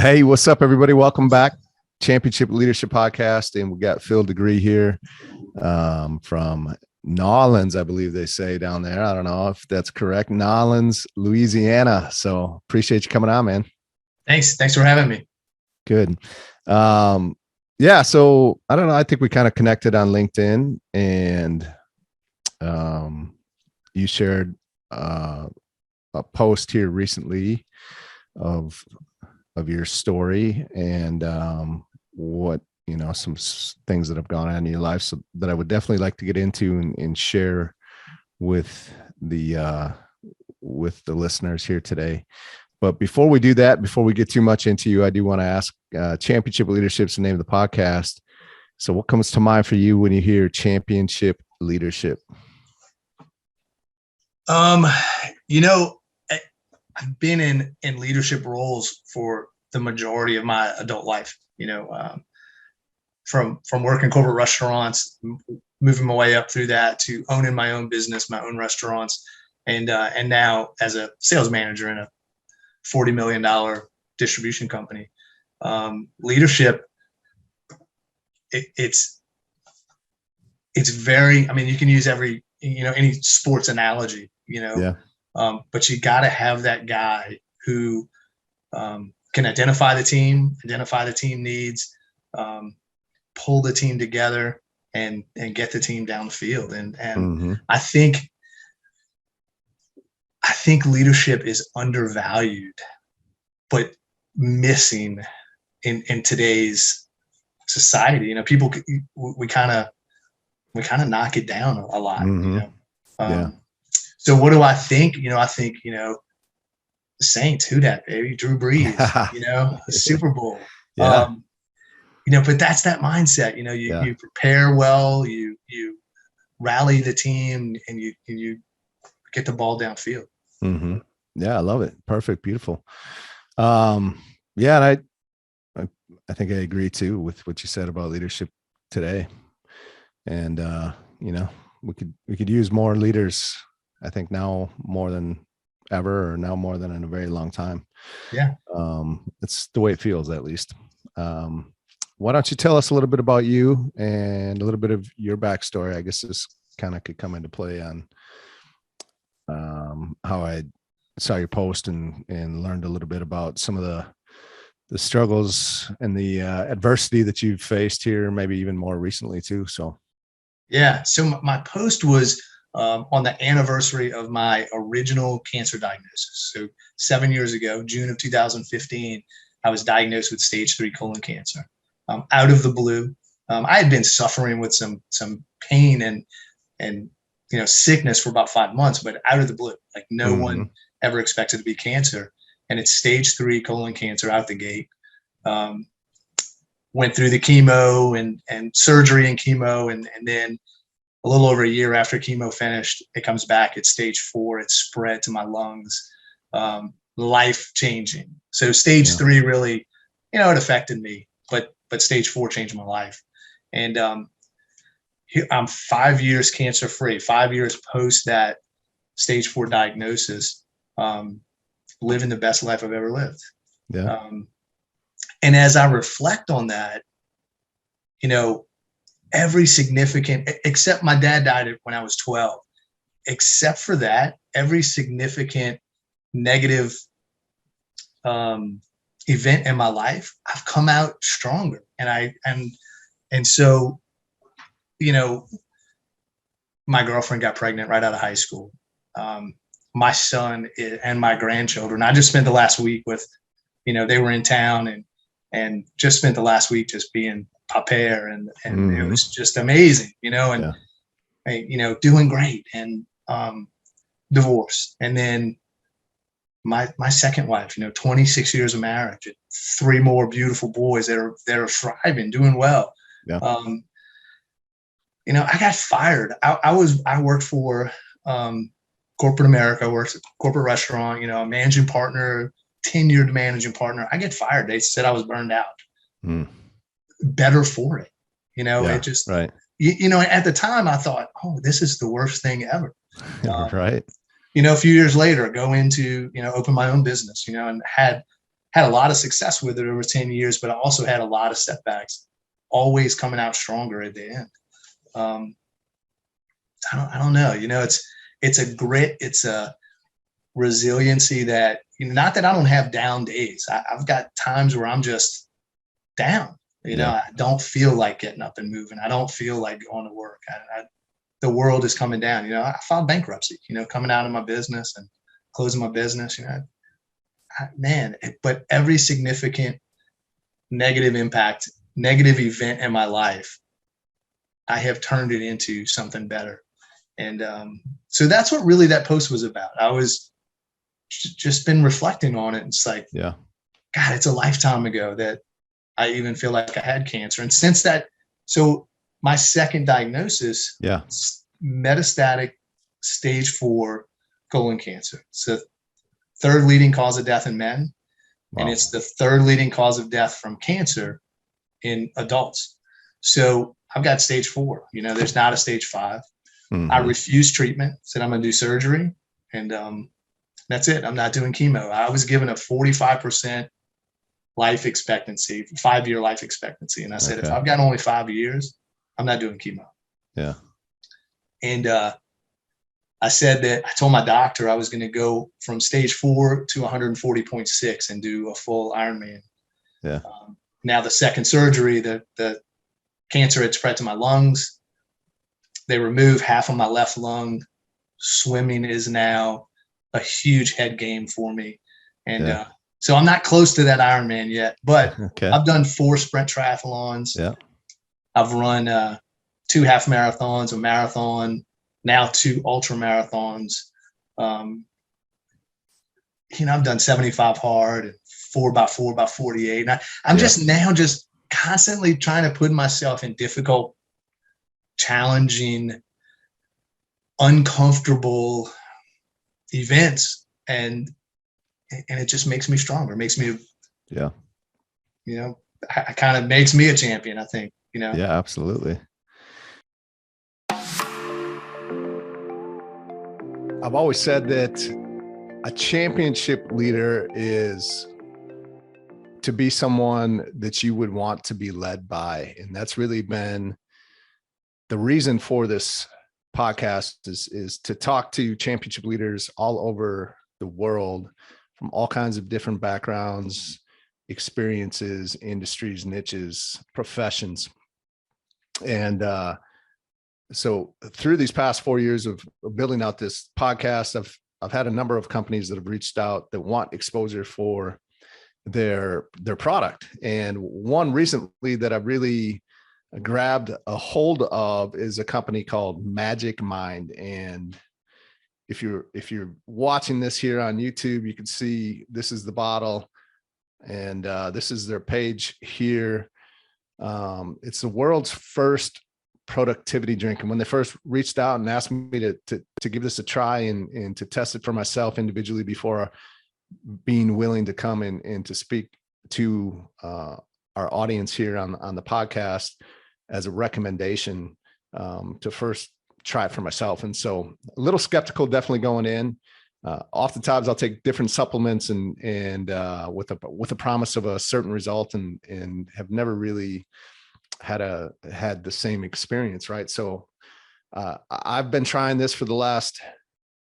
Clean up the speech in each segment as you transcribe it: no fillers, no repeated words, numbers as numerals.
Hey, what's up, everybody? Welcome back. Championship Leadership Podcast. And we got Phil DeGruy here from Nolens, I believe they say down there. I don't know if that's correct. Nolens, Louisiana. So appreciate you coming on, man. Thanks for having me. Good. Yeah, so I don't know. I think we kind of connected on LinkedIn, and you shared a post here recently of your story and what, some things that have gone on in your life, so that I would definitely like to get into and share with the listeners here today. But before we do that, before we get too much into you, I do want to ask, Championship Leadership's the name of the podcast. So what comes to mind for you when you hear Championship Leadership? I've been in leadership roles for the majority of my adult life, from working corporate restaurants, moving my way up through that to owning my own business, my own restaurants, and now as a sales manager in a $40 million distribution company. Leadership, it's very, you can use any sports analogy, Yeah. But you got to have that guy who can identify the team needs, pull the team together, and get the team down the field. And Mm-hmm. I think leadership is undervalued, but missing in today's society. People, we kind of knock it down a lot. Mm-hmm. Yeah. So what do I think? I think, the Saints, who dat, baby? Drew Brees, the Super Bowl. Yeah. But that's that mindset. You prepare well, you rally the team, and you get the ball downfield. Mm-hmm. Yeah, I love it. Perfect. Beautiful. Yeah, and I think I agree too with what you said about leadership today. And we could use more leaders, I think, now more than ever, or now more than in a very long time. Yeah. It's the way it feels, at least. Why don't you tell us a little bit about you and a little bit of your backstory? I guess this kind of could come into play on how I saw your post and learned a little bit about some of the struggles and the adversity that you've faced here, maybe even more recently too. So. Yeah. So my post was on the anniversary of my original cancer diagnosis. So 7 years ago, June of 2015, I was diagnosed with stage 3 colon cancer. Out of the blue, I had been suffering with some pain and sickness for about 5 months, but out of the blue, like no one ever expected to be cancer, and it's stage 3 colon cancer out the gate. Went through the chemo and surgery and chemo, and then a little over a year after chemo finished, it comes back. It's stage 4. It's spread to my lungs. Life changing. So stage 3 really, it affected me, but stage 4 changed my life. And I'm 5 years cancer free. 5 years post that stage 4 diagnosis, living the best life I've ever lived. Yeah. And as I reflect on that, every significant, except my dad died when I was 12, except for that, every significant negative event in my life, I've come out stronger. And so, my girlfriend got pregnant right out of high school. My son and my grandchildren, I just spent the last week with, they were in town and just spent the last week just being papair, and it was just amazing, doing great, and divorce. And then my second wife, 26 years of marriage, 3 more beautiful boys that are thriving, doing well. Yeah. I got fired. I worked for corporate America, worked at a corporate restaurant, a managing partner, tenured managing partner. I get fired. They said I was burned out. Better for it. It just, right. At the time I thought, oh, this is the worst thing ever. Right. A few years later, go into, open my own business, and had had a lot of success with it over 10 years, but I also had a lot of setbacks, always coming out stronger at the end. I don't know, it's a grit, it's a resiliency that, not that I don't have down days. I've got times where I'm just down, I don't feel like getting up and moving. I don't feel like going to work. The world is coming down. I filed bankruptcy, coming out of my business and closing my business, but every significant negative event in my life, I have turned it into something better. And so that's what really that post was about. I was just been reflecting on it. And it's like, God, it's a lifetime ago that I even feel like I had cancer. And since that, so my second diagnosis, metastatic stage 4 colon cancer. It's the third leading cause of death in men. Wow. And it's the third leading cause of death from cancer in adults. So I've got stage 4, there's not a stage 5. Mm-hmm. I refused treatment, said I'm going to do surgery. And that's it. I'm not doing chemo. I was given a 45% life expectancy, 5-year life expectancy. And I said, if I've got only 5 years, I'm not doing chemo. Yeah. And I said that I told my doctor I was going to go from stage 4 to 140.6 and do a full Ironman. Yeah. Now the second surgery, the cancer had spread to my lungs. They removed half of my left lung. Swimming is now a huge head game for me. And so I'm not close to that Ironman yet, but I've done 4 sprint triathlons. Yeah. I've run 2 half marathons, a marathon, now 2 ultra marathons. I've done 75 hard and 4x4 by 48. And I'm just now just constantly trying to put myself in difficult, challenging, uncomfortable events. And it just makes me stronger, makes me, kind of makes me a champion, I think, Yeah, absolutely. I've always said that a championship leader is to be someone that you would want to be led by. And that's really been the reason for this podcast is to talk to championship leaders all over the world from all kinds of different backgrounds, experiences, industries, niches, professions. And so through these past 4 years of building out this podcast, I've had a number of companies that have reached out that want exposure for their product. And one recently that I've really grabbed a hold of is a company called Magic Mind. And if you're watching this here on YouTube, you can see this is the bottle, and this is their page here. It's the world's first productivity drink. And when they first reached out and asked me to give this a try and to test it for myself individually before being willing to come and to speak to our audience here on the podcast as a recommendation, to first try it for myself. And so a little skeptical, definitely going in. Oftentimes I'll take different supplements and with a promise of a certain result, and have never really had the same experience. Right. So I've been trying this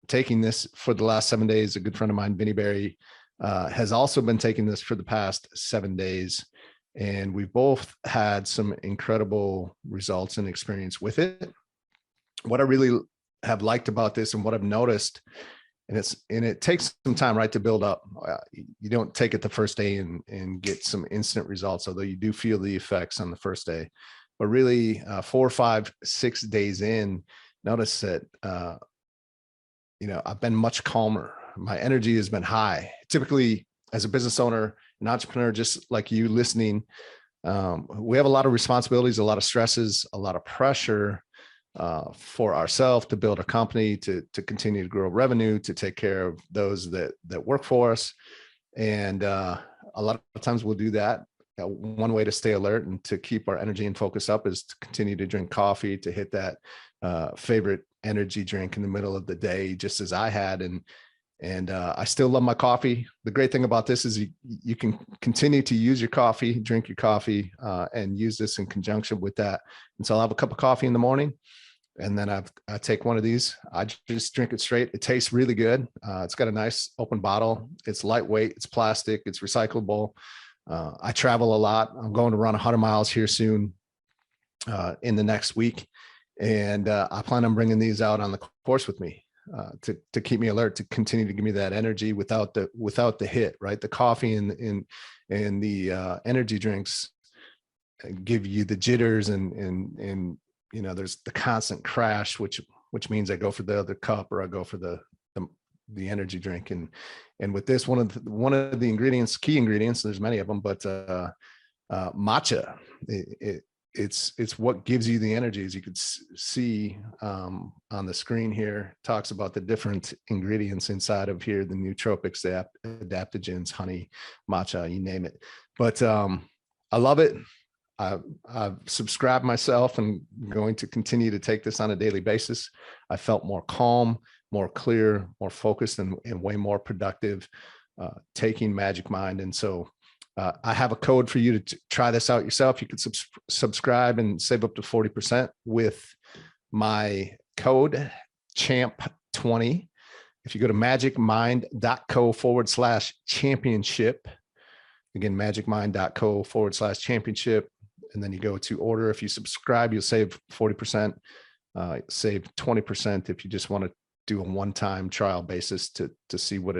taking this for the last 7 days. A good friend of mine, Vinny Berry, has also been taking this for the past 7 days. And we've both had some incredible results and experience with it. What I really have liked about this and what I've noticed, and it takes some time, right, to build up. You don't take it the first day and get some instant results, although you do feel the effects on the first day. But really 4, 5, 6 days in, notice that, I've been much calmer. My energy has been high. Typically, as a business owner, an entrepreneur, just like you listening, we have a lot of responsibilities, a lot of stresses, a lot of pressure for ourselves to build a company, to continue to grow revenue, to take care of those that work for us. And a lot of times we'll do that. One way to stay alert and to keep our energy and focus up is to continue to drink coffee, to hit that favorite energy drink in the middle of the day, just as I had. And I still love my coffee. The great thing about this is you can continue to use your coffee, drink your coffee, and use this in conjunction with that. And so I'll have a cup of coffee in the morning, and then I take one of these. I just drink it straight. It tastes really good. It's got a nice open bottle. It's lightweight. It's plastic. It's recyclable. I travel a lot. I'm going to run 100 miles here soon in the next week. And I plan on bringing these out on the course with me. To keep me alert, to continue to give me that energy without the hit, right? The coffee and the energy drinks give you the jitters and there's the constant crash, which means I go for the other cup or I go for the energy drink. And with this, one of the ingredients, key ingredients, there's many of them, but matcha, it's what gives you the energy. As you could see on the screen here, talks about the different ingredients inside of here, the nootropics, the adaptogens, honey, matcha, you name it. But I love it. I've subscribed myself and going to continue to take this on a daily basis. I felt more calm, more clear, more focused, and way more productive taking Magic Mind. And so I have a code for you to try this out yourself. You can subscribe and save up to 40% with my code CHAMP20. If you go to magicmind.co/championship, again, magicmind.co/championship, and then you go to order. If you subscribe, you'll save 40%, save 20% if you just want to do a one-time trial basis to see what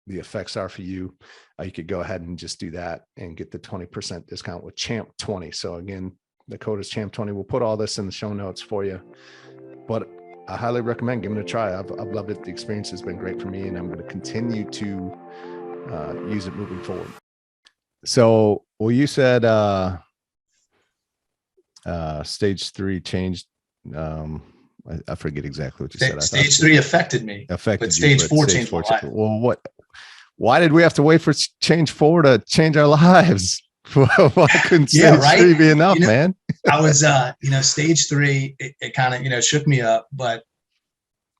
the effects are for you. You could go ahead and just do that and get the 20% discount with CHAMP20. So again, the code is CHAMP20. We'll put all this in the show notes for you, but I highly recommend giving it a try. I've loved it. The experience has been great for me, and I'm going to continue to use it moving forward. So, well, you said stage 3 changed. I forget exactly what you said. Stage 3 affected me. But stage 4 changed my life. Well, why did we have to wait for change 4 to change our lives? Why couldn't stage 3 be enough, man? I was, stage 3, it kind of, shook me up, but.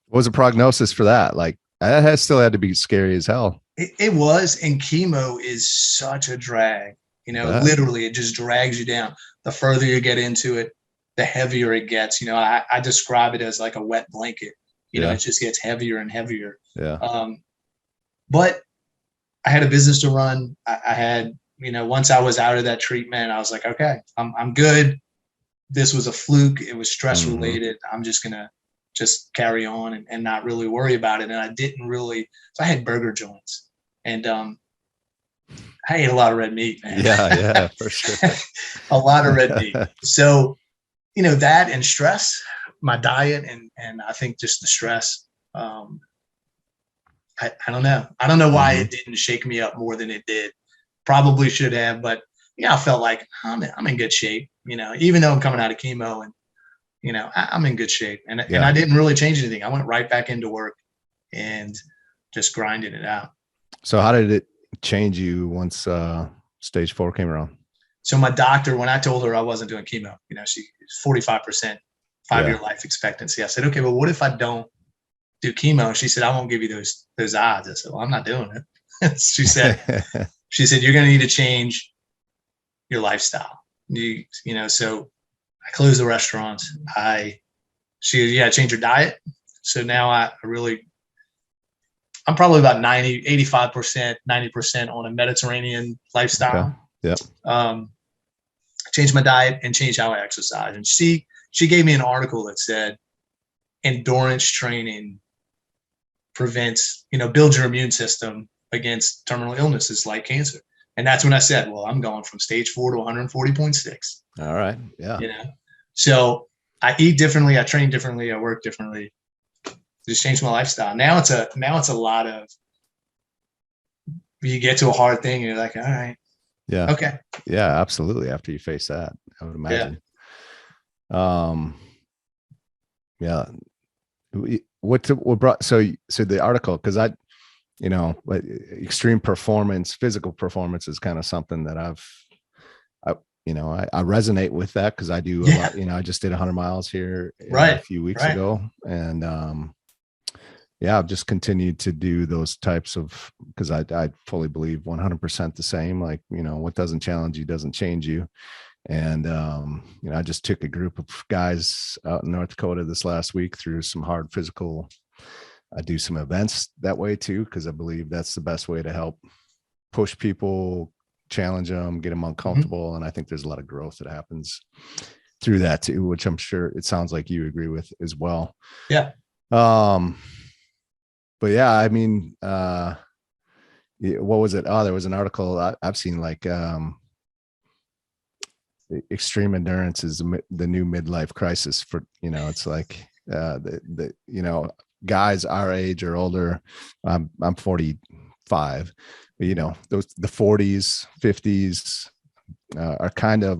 What was the prognosis for that? Like, that still had to be scary as hell. It was, and chemo is such a drag, literally it just drags you down. The further you get into it, the heavier it gets. I describe it as like a wet blanket. It just gets heavier and heavier. Yeah. But I had a business to run. I had, once I was out of that treatment, I was like, okay, I'm good. This was a fluke. It was stress related. I'm just gonna carry on and not really worry about it. And I didn't really. So I had burger joints, and I ate a lot of red meat, man. Yeah, for sure. A lot of red meat. So. That and stress, my diet, and I think just the stress. I don't know. I don't know why it didn't shake me up more than it did. Probably should have, but I felt like I'm in good shape. Even though I'm coming out of chemo, and I'm in good shape, and I didn't really change anything. I went right back into work and just grinding it out. So how did it change you once stage 4 came around? So my doctor, when I told her I wasn't doing chemo, she 45% 5-year life expectancy. I said, okay, well, what if I don't do chemo? She said, I won't give you those odds. I said, well, I'm not doing it. She said, you're going to need to change your lifestyle. So I closed the restaurants. She said, change your diet. So now I'm probably about 85%, 90% on a Mediterranean lifestyle. Okay. Yeah. Change my diet and change how I exercise. And she gave me an article that said endurance training prevents, builds your immune system against terminal illnesses like cancer. And that's when I said, well, I'm going from stage 4 to 140.6. All right. Yeah. So I eat differently. I train differently. I work differently. Just changed my lifestyle. Now it's a lot of, you get to a hard thing and you're like, all right. Yeah. Okay. Yeah, absolutely. After you face that, I would imagine. Yeah. What brought, so the article, cause extreme performance, physical performance is kind of something that I resonate with that. Cause I do a lot, I just did 100 miles here a few weeks ago. And, yeah, I've just continued to do those types of, because I fully believe 100% the same. Like, what doesn't challenge you doesn't change you. And, I just took a group of guys out in North Dakota this last week through some hard physical. I do some events that way too, because I believe that's the best way to help push people, challenge them, get them uncomfortable. And I think there's a lot of growth that happens through that too, which I'm sure it sounds like you agree with as well. Yeah. But yeah, I mean, what was it? Oh, there was an article I've seen, like, extreme endurance is the new midlife crisis for, it's like, guys our age or older. I'm 45, but those, the 40s, 50s, are kind of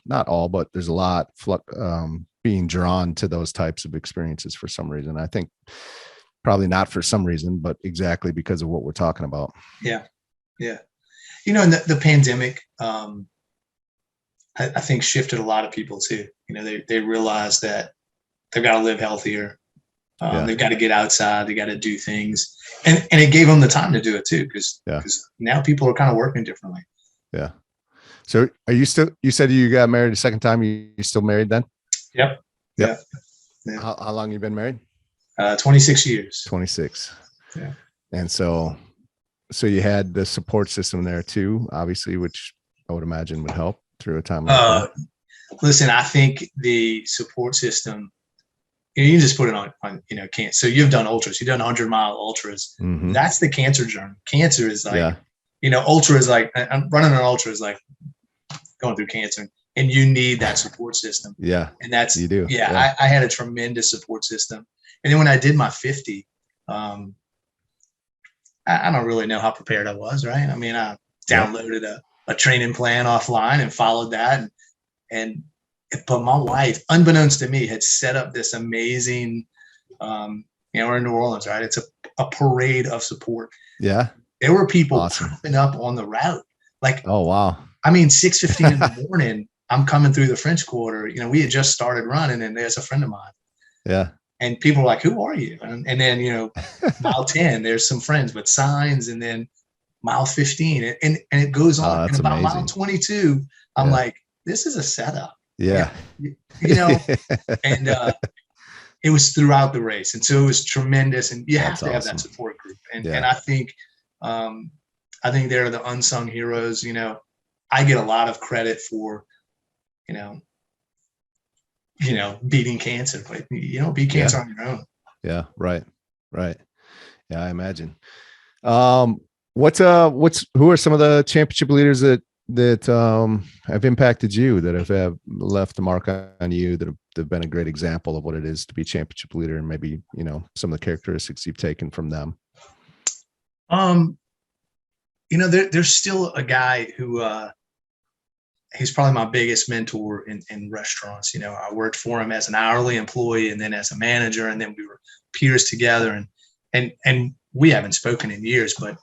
not all, but there's a lot being drawn to those types of experiences for some reason. I think probably not for some reason, but exactly because of what we're talking about. Yeah. Yeah. And the pandemic, I think shifted a lot of people too. They realized that they've got to live healthier. They've got to get outside. They got to do things. And it gave them the time to do it too. Because now people are kind of working differently. Yeah. So you said you got married a second time. You still married then? Yep. Yeah. How long you been married? 26 years. 26. Yeah. And so you had the support system there too, obviously, which I would imagine would help through a time like that. Listen, I think the support system, you can just put it on cancer. So you've done ultras, you've done 100-mile ultras. Mm-hmm. That's the cancer journey. Cancer is like, ultra is like, I'm running an ultra is like going through cancer, and you need that support system. Yeah. And that's, you do. Yeah. I had a tremendous support system. And then when I did my 50, I don't really know how prepared I was, right? I mean, I downloaded a training plan offline and followed that. But my wife, unbeknownst to me, had set up this amazing, we're in New Orleans, right? It's a parade of support. Yeah. There were people popping up on the route. Like, oh, wow. I mean, 6:15 in the morning, I'm coming through the French Quarter. We had just started running, and there's a friend of mine. Yeah. And people are like, who are you? And then, mile 10, there's some friends with signs, and then mile 15, and it goes on. And about amazing. Mile 22, I'm like, this is a setup. Yeah. And it was throughout the race. And so it was tremendous. And you have to have that support group. And I think they're the unsung heroes. I get a lot of credit for, beating cancer, but you don't beat cancer on your own. Yeah. Right. Yeah. I imagine. Who are some of the championship leaders that have impacted you, that have left a mark on you, that have been a great example of what it is to be a championship leader, and maybe, some of the characteristics you've taken from them? There's still a guy who, he's probably my biggest mentor in restaurants. I worked for him as an hourly employee and then as a manager, and then we were peers together, and we haven't spoken in years, but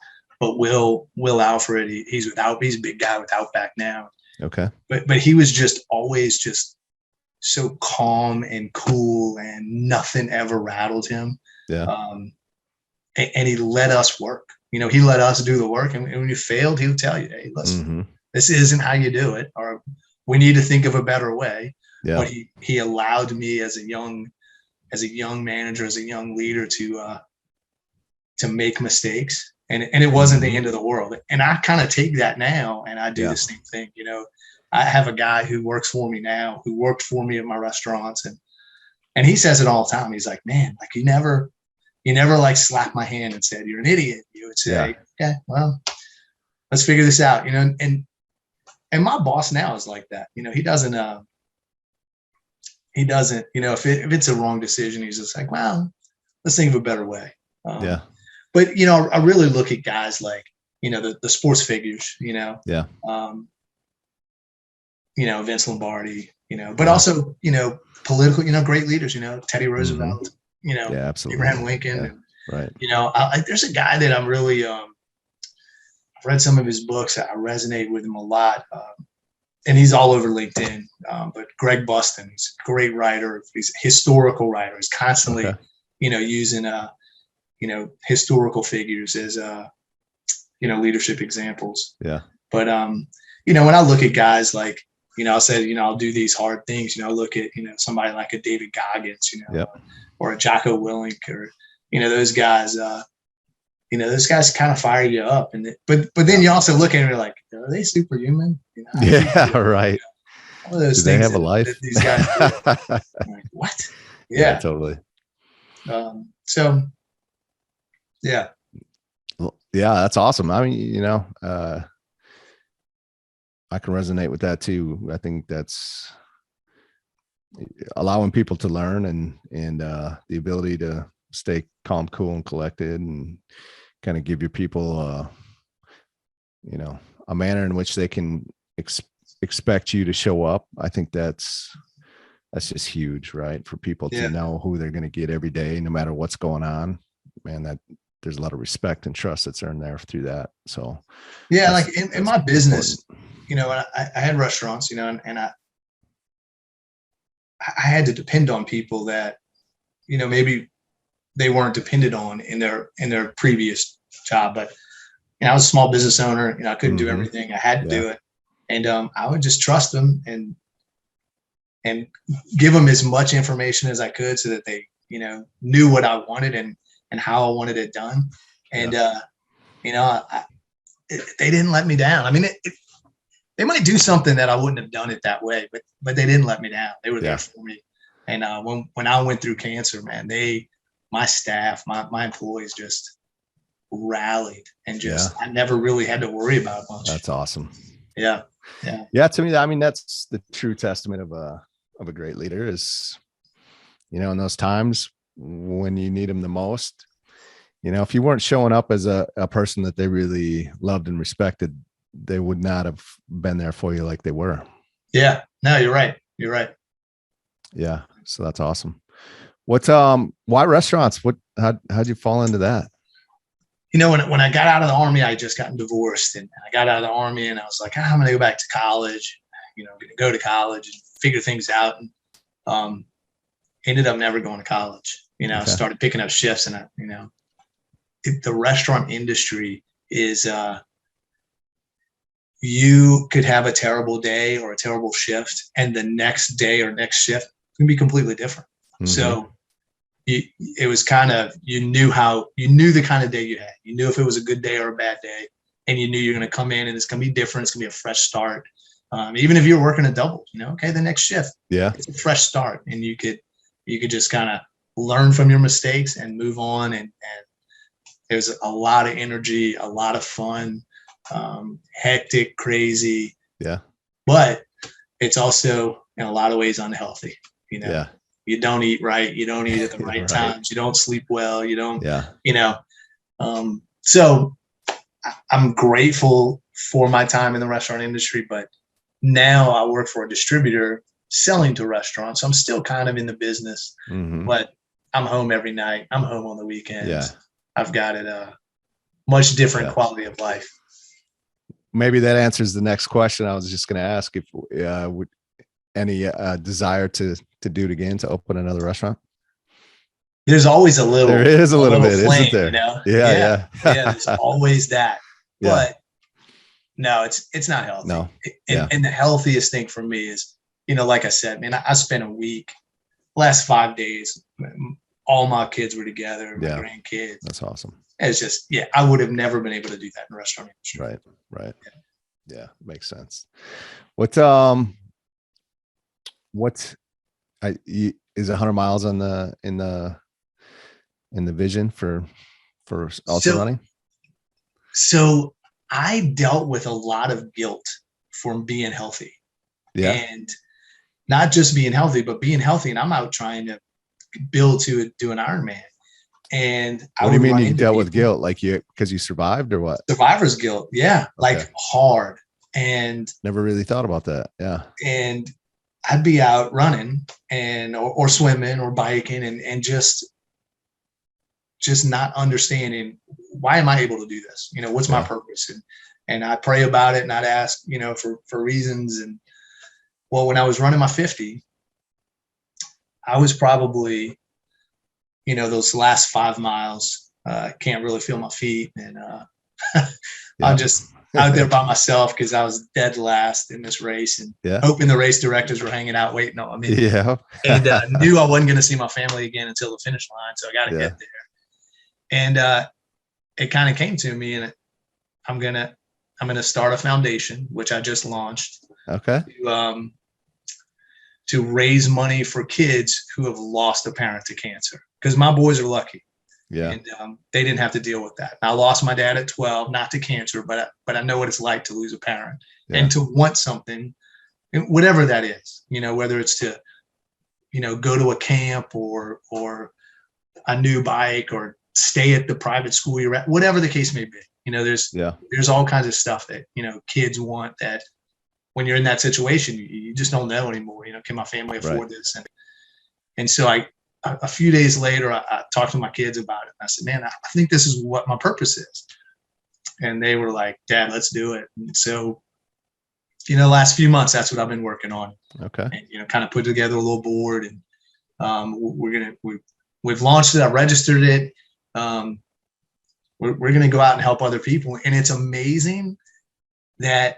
Will Alfred, he's a big guy with Outback now. Okay. But he was just always just so calm and cool, and nothing ever rattled him. Yeah. And he let us work. He let us do the work, and when you failed, he would tell you, "Hey, listen, this isn't how you do it, or we need to think of a better way." Yeah. But he allowed me as a young manager, as a young leader, to make mistakes. And it wasn't the end of the world. And I kind of take that now, and I do the same thing. I have a guy who works for me now, who worked for me at my restaurants, and he says it all the time. He's like, man, like you never like slapped my hand and said, you're an idiot. You would say, okay, well, let's figure this out. And my boss now is like that. He doesn't, if it's a wrong decision, he's just like, well, let's think of a better way. But, I really look at guys like, the sports figures, Vince Lombardi, but also, political, great leaders, Teddy Roosevelt, absolutely. Abraham Lincoln. Right. There's a guy that I'm really, I've read some of his books. I resonate with him a lot. And he's all over LinkedIn. But Greg Buston, he's a great writer. He's a historical writer. He's constantly, using, historical figures as, leadership examples. Yeah. But, when I look at guys like, I said, I'll do these hard things, look at, somebody like a David Goggins, Yep. or a Jocko Willink, or, those guys, those guys kind of fire you up. But then you also look at it and you're like, are they superhuman? Yeah, right. All of those Do they things have a life? that these guys do. I'm like, what? Yeah, totally. So yeah. Well, yeah, that's awesome. I mean, I can resonate with that too. I think that's allowing people to learn and the ability to stay calm, cool, and collected, and kind of give your people a manner in which they can expect you to show up. I think that's just huge, right? For people to know who they're going to get every day, no matter what's going on. Man, that there's a lot of respect and trust that's earned there through that. So yeah, like in my business, I had restaurants, and I had to depend on people that, maybe they weren't depended on in their previous job. But, I was a small business owner, I couldn't do everything. I had to do it. And I would just trust them and give them as much information as I could so that they, knew what I wanted and how I wanted it done. And, they didn't let me down. I mean, they might do something that I wouldn't have done it that way, but they didn't let me down. They were there for me. And when I went through cancer, man, my staff, my employees just rallied and I never really had to worry about much. That's awesome. Yeah. To me, I mean, that's the true testament of a great leader is, in those times when you need them the most, if you weren't showing up as a person that they really loved and respected, they would not have been there for you like they were. Yeah, no, you're right. Yeah. So that's awesome. Why restaurants? How'd you fall into that? When I got out of the Army, I had just gotten divorced, and I got out of the Army and I was like, I'm going to go back to college, I'm going to go to college and figure things out. And, ended up never going to college, started picking up shifts, and the restaurant industry is, you could have a terrible day or a terrible shift, and the next day or next shift can be completely different. So it was kind of, you knew the kind of day you had. You knew if it was a good day or a bad day, and you knew you're going to come in and it's going to be different. It's going to be a fresh start. Even if you're working a double, okay, the next shift, it's a fresh start, and you could just kind of learn from your mistakes and move on. And there's a lot of energy, a lot of fun, hectic, crazy. Yeah. But it's also in a lot of ways unhealthy. You don't eat right. You don't eat at the right times. You don't sleep well. You don't, so I'm grateful for my time in the restaurant industry, but now I work for a distributor selling to restaurants. I'm still kind of in the business, but I'm home every night. I'm home on the weekends. Yeah. I've got it a much different quality of life. Maybe that answers the next question I was just going to ask, if would any desire to do it again, to open another restaurant? There's always a little. There is a little bit, flame, isn't there? Yeah. There's always that. But no, it's not healthy. No. And the healthiest thing for me is, like I said, man, I spent a week, last 5 days, all my kids were together, my grandkids. That's awesome. It's just, I would have never been able to do that in a restaurant industry. Right. Yeah, makes sense. Is 100 miles in the vision for ultra running? So I dealt with a lot of guilt from being healthy, and not just being healthy, but being healthy. And I'm out trying to build to do an Ironman. And what do you mean you dealt with guilt? Like because you survived, or what? Survivor's guilt. Yeah. Like hard. And never really thought about that. Yeah. And I'd be out running or swimming or biking and just not understanding, why am I able to do this? What's my purpose? And I pray about it, and I'd ask, for reasons. And well, when I was running my 50, I was probably, those last 5 miles, can't really feel my feet. And Yeah. I'm just out there by myself because I was dead last in this race, and Yeah. hoping the race directors were hanging out waiting on me. Yeah. And knew I wasn't going to see my family again until the finish line. So I got to Yeah. get there. And it kind of came to me, and I'm going to start a foundation, which I just launched. Okay. To raise money for kids who have lost a parent to cancer. Because my boys are lucky. Yeah. And they didn't have to deal with that. I lost my dad at 12, not to cancer, but I know what it's like to lose a parent, and to want something, whatever that is, whether it's to, go to a camp or a new bike or stay at the private school you're at, whatever the case may be. There's all kinds of stuff that, kids want, that when you're in that situation, you just don't know anymore. Can my family afford this? And so a few days later, I talked to my kids about it. And I said, man, I think this is what my purpose is. And they were like, Dad, let's do it. And so, last few months, that's what I've been working on. Okay. And, kind of put together a little board, and we've launched it. I registered it. We're going to go out and help other people. And it's amazing that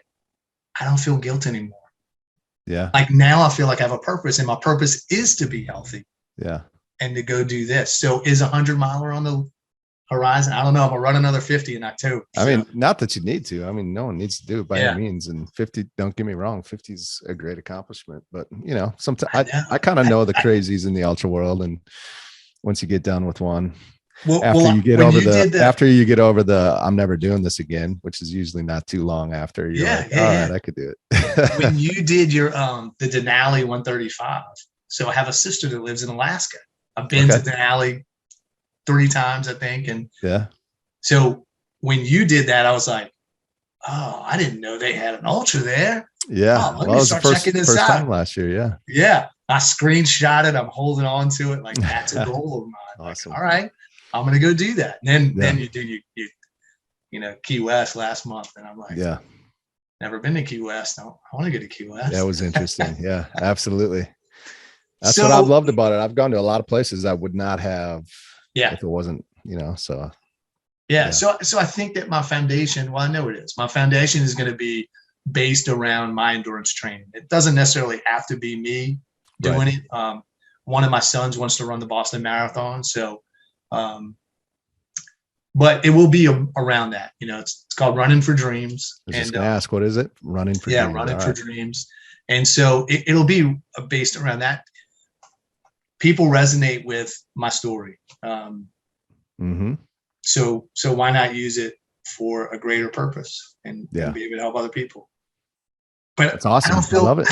I don't feel guilt anymore. Yeah. Like now I feel like I have a purpose, and my purpose is to be healthy. Yeah. And to go do this. So is 100-miler on the horizon? I don't know. I'm gonna run another 50 in October. I mean, not that you need to. I mean, no one needs to do it by any means. And 50, don't get me wrong, 50 is a great accomplishment. But sometimes I kind of know the crazies in the ultra world. And once you get done with one, after you get over the I'm never doing this again, which is usually not too long after, you're all right, I could do it. When you did your the Denali 135, so I have a sister that lives in Alaska. I've been to Denali 3 times, I think. And so when you did that, I was like, oh, I didn't know they had an ultra there. Yeah. Let me start checking this out. Time last year. Yeah. Yeah. I screenshot it. I'm holding on to it. Like, that's a goal of mine. Awesome. Like, all right, I'm going to go do that. And then you do, Key West last month. And I'm like, never been to Key West. I want to go to Key West. That was interesting. Yeah, absolutely. That's what I've loved about it. I've gone to a lot of places I would not have if it wasn't, so. Yeah. So I think that my foundation, well, I know it is. My foundation is going to be based around my endurance training. It doesn't necessarily have to be me doing it. One of my sons wants to run the Boston Marathon. So, but it will be around that. It's called Running for Dreams. I was just going to ask, what is it? Running for Dreams. Yeah, Running for Dreams. And so it'll be based around that. People resonate with my story. So why not use it for a greater purpose and be able to help other people? But that's awesome. I love it.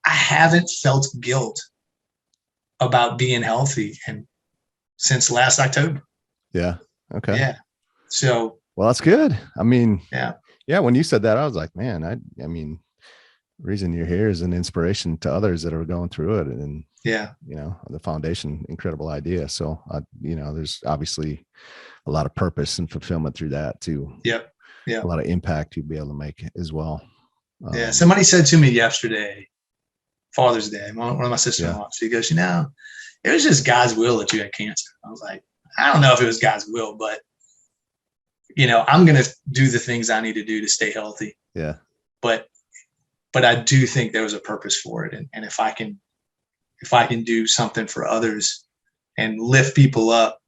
I haven't felt guilt about being healthy since last October. Yeah. Okay. Yeah. So. Well, that's good. I mean, yeah. When you said that, I was like, man, I mean, the reason you're here is an inspiration to others that are going through it. And the foundation, incredible idea. So, there's obviously a lot of purpose and fulfillment through that too. Yep. Yeah. A lot of impact you'd be able to make as well. Somebody said to me yesterday, Father's Day, one of my sister-in-laws, she goes, it was just God's will that you had cancer. I was like, I don't know if it was God's will, but I'm going to do the things I need to do to stay healthy. Yeah. But I do think there was a purpose for it. And if I can do something for others and lift people up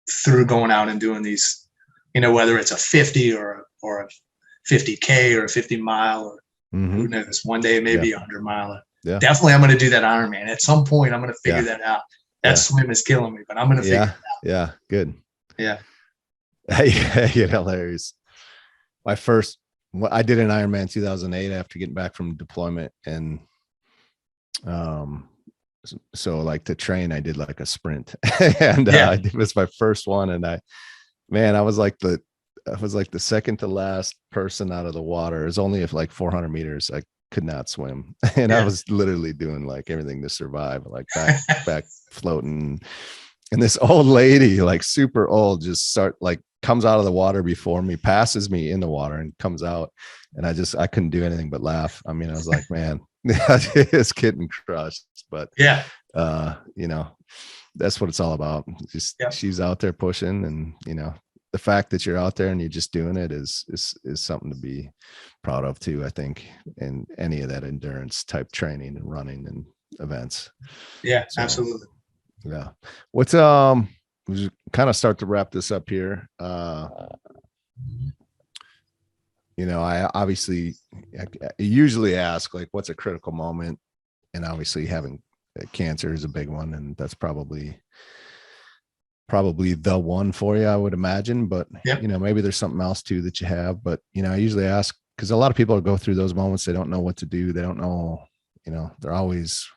through going out and doing these, whether it's a 50 or a 50K or a 50 mile or who knows, one day it may be a 100-miler. Yeah. Definitely I'm going to do that Ironman. At some point I'm going to figure that out. That swim is killing me, but I'm going to figure it out. Yeah. Good. Yeah. Hey, hilarious. I did an Ironman 2008 after getting back from deployment. And, so like to train, I did like a sprint and it was my first one. And I was like the second to last person out of the water. It was only like 400 meters. I could not swim. And I was literally doing like everything to survive, like back floating. And this old lady, like super old, just comes out of the water before me, passes me in the water and comes out. And I couldn't do anything but laugh. I mean, I was like, man, it's getting crushed, but that's what it's all about. Just Yep. she's out there pushing, and the fact that you're out there and you're just doing it is something to be proud of too, I think, in any of that endurance type training and running and events. Yeah, So, absolutely. yeah. What's we kind of start to wrap this up here. I obviously usually ask, like, what's a critical moment, and obviously having cancer is a big one, and that's probably the one for you, I would imagine. But Yep. maybe there's something else too that you have. But I usually ask, because a lot of people go through those moments, they don't know what to do, they don't know, they're always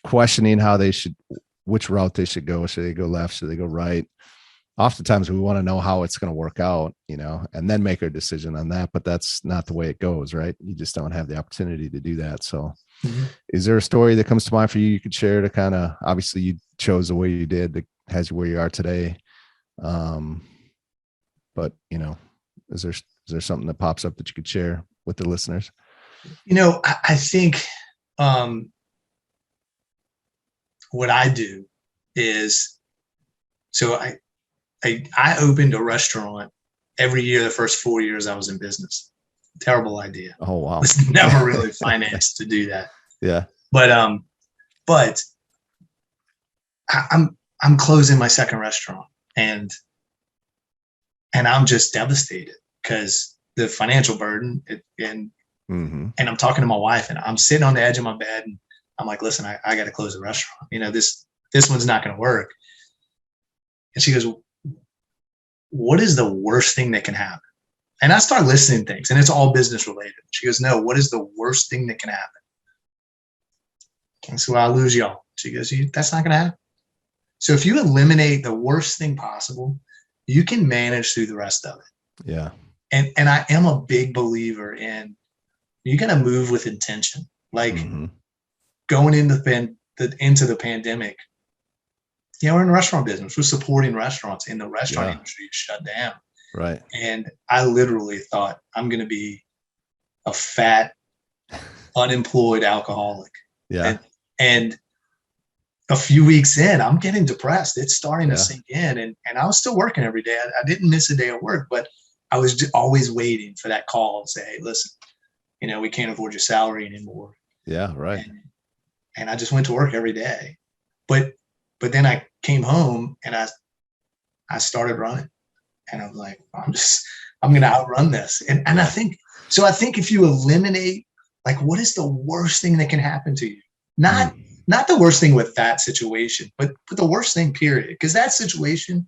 questioning which route they should go. Should they go left? Should they go right? Oftentimes we want to know how it's going to work out, and then make our decision on that. But that's not the way it goes, right? You just don't have the opportunity to do that. So is there a story that comes to mind for you could share to kind of, obviously you chose the way you did that has you where you are today? But is there something that pops up that you could share with the listeners? I think what I do is, so I opened a restaurant every year the first 4 years I was in business. Terrible idea. Oh, wow. I was never really financed to do that. Yeah. But I'm closing my second restaurant, and I'm just devastated because the financial burden, and I'm talking to my wife, and I'm sitting on the edge of my bed, and I'm like, listen, I got to close the restaurant. This one's not going to work. And she goes, what is the worst thing that can happen? And I start listening to things, and it's all business related. She goes, no, what is the worst thing that can happen? I said, well, I'll lose y'all. She goes, that's not going to happen. So if you eliminate the worst thing possible, you can manage through the rest of it. Yeah. And I am a big believer in, you got to move with intention. Like going into the pandemic, we're in the restaurant business. We're supporting restaurants, and the restaurant industry is shut down. Right. And I literally thought, I'm going to be a fat, unemployed alcoholic. Yeah. And a few weeks in, I'm getting depressed. It's starting to sink in. And I was still working every day. I didn't miss a day of work, but I was just always waiting for that call and say, hey, listen, we can't afford your salary anymore. Yeah. Right. And I just went to work every day. But then I came home and I started running, and I'm like, I'm going to outrun this. And I think if you eliminate, like, what is the worst thing that can happen to you? Not the worst thing with that situation, but the worst thing, period. Because that situation,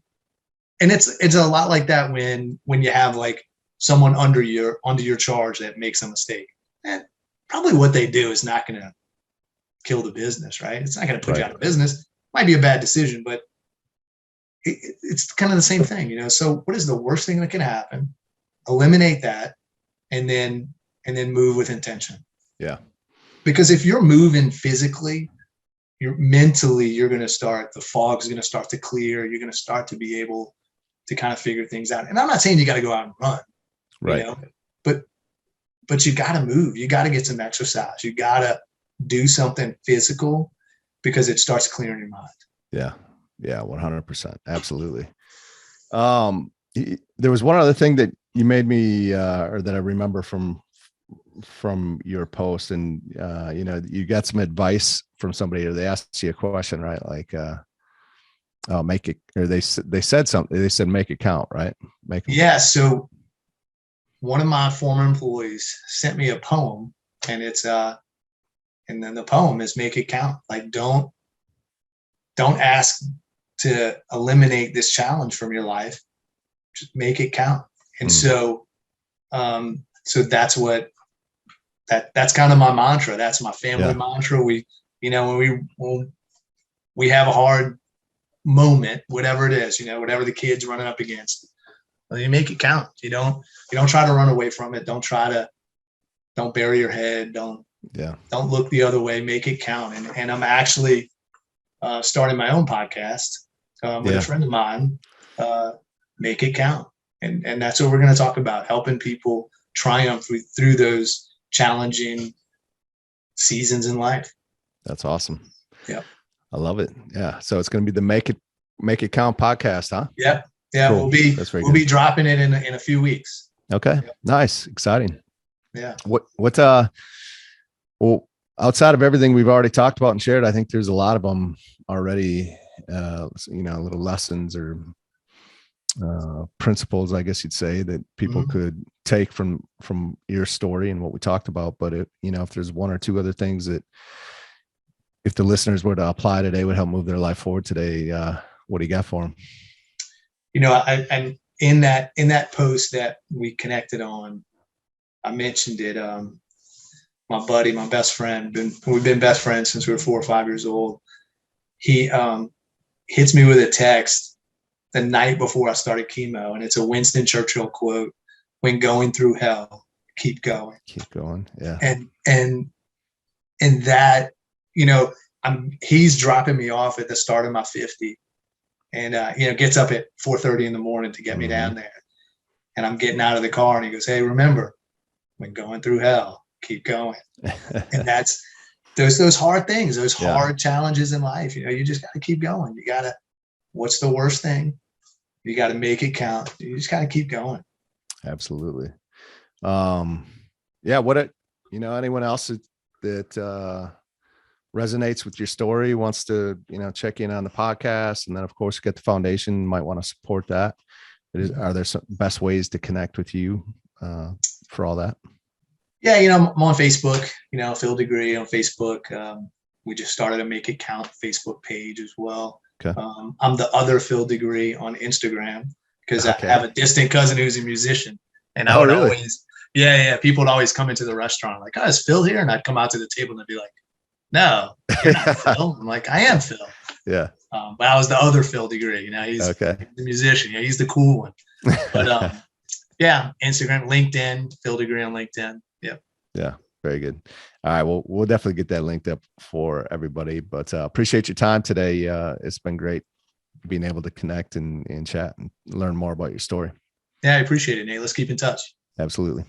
and it's a lot like that when you have like someone under your charge that makes a mistake. And probably what they do is not going to kill the business, right? It's not going to put you out of business. Might be a bad decision, but it's kind of the same thing, So what is the worst thing that can happen? Eliminate that, and then move with intention. Yeah. Because if you're moving physically, you're going to start, the fog's going to start to clear. You're going to start to be able to kind of figure things out. And I'm not saying you got to go out and run, right? But you got to move. You got to get some exercise. You got to do something physical, because it starts clearing your mind. Yeah. Yeah. 100%. Absolutely. There was one other thing that you made me, or that I remember from your post, and you got some advice from somebody, or they asked you a question, right? Like, make it, or they said something. They said, make it count, right? So one of my former employees sent me a poem, and it's and then the poem is make it count. Like, don't ask to eliminate this challenge from your life. Just make it count. And so that's what, that's kind of my mantra. That's my family mantra. We, when we have a hard moment, whatever it is, whatever the kid's running up against, you make it count. You don't try to run away from it. Don't bury your head. Don't look the other way. Make it count. And I'm actually starting my own podcast with a friend of mine, Make It Count. And that's what we're going to talk about, helping people triumph through those challenging seasons in life. That's awesome. Yeah. I love it. Yeah. So it's going to be the Make It Count podcast, huh? Yep. Yeah. Cool. We'll be dropping it in a few weeks. Okay. Yep. Nice. Exciting. Yeah. Well, outside of everything we've already talked about and shared, I think there's a lot of them already, little lessons or principles, I guess you'd say, that people could take from your story and what we talked about. But if there's one or two other things that if the listeners were to apply today would help move their life forward today, what do you got for them? I in that post that we connected on, I mentioned it. My buddy, my best friend, we've been best friends since we were 4 or 5 years old. He hits me with a text the night before I started chemo, and it's a Winston Churchill quote: "When going through hell, keep going." Keep going. Yeah. And that, he's dropping me off at the start of my 50, and gets up at 4:30 in the morning to get me down there. And I'm getting out of the car, and he goes, "Hey, remember, when going through hell, keep going." And that's those hard things, those hard challenges in life. You just got to keep going. What's the worst thing? You got to make it count. You just got to keep going. Absolutely. Anyone else that resonates with your story, wants to, check in on the podcast, and then of course get the foundation, might want to support that. Are there some best ways to connect with you for all that? Yeah, I'm on Facebook, Phil DeGruy on Facebook. We just started a Make It Count Facebook page as well. Okay. I'm the other Phil DeGruy on Instagram because I have a distant cousin who's a musician. And I would always, people would always come into the restaurant like, "Oh, is Phil here?" And I'd come out to the table and they'd be like, "No, you're not Phil." I'm like, "I am Phil." Yeah. But I was the other Phil DeGruy. He's the musician. He's the cool one. But Instagram, LinkedIn, Phil DeGruy on LinkedIn. Yep. Yeah. Very good. All right. Well, we'll definitely get that linked up for everybody, but appreciate your time today. It's been great being able to connect and chat and learn more about your story. Yeah, I appreciate it, Nate. Let's keep in touch. Absolutely.